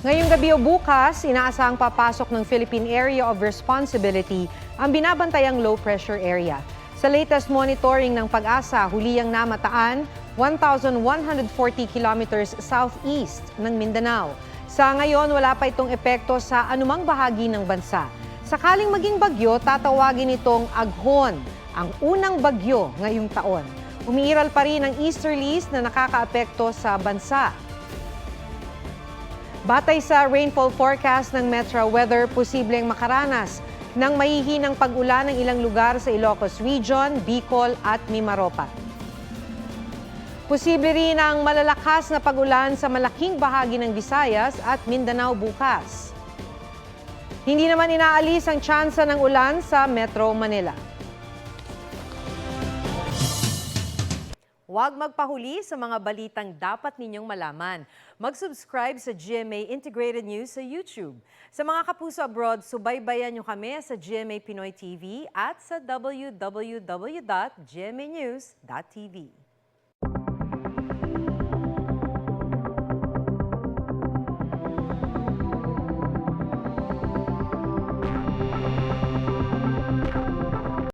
Ngayong gabi o bukas, inaasahang papasok ng Philippine Area of Responsibility ang binabantayang low pressure area. Sa latest monitoring ng Pag-asa, huliyang namataan 1,140 kilometers southeast ng Mindanao. Sa ngayon, wala pa itong epekto sa anumang bahagi ng bansa. Sakaling maging bagyo, tatawagin itong Aghon, ang unang bagyo ngayong taon. Umiiral pa rin ang easterlies na nakakaapekto sa bansa. Batay sa rainfall forecast ng Metro Weather, posibleng makaranas ng mahihinang pag-ulan ng ilang lugar sa Ilocos Region, Bicol at Mimaropa. Posible rin ang malalakas na pag-ulan sa malaking bahagi ng Visayas at Mindanao bukas. Hindi naman inaalis ang tsansa ng ulan sa Metro Manila. Huwag magpahuli sa mga balitang dapat ninyong malaman. Mag-subscribe sa GMA Integrated News sa YouTube. Sa mga kapuso abroad, subaybayan nyo kami sa GMA Pinoy TV at sa www.gmanews.tv.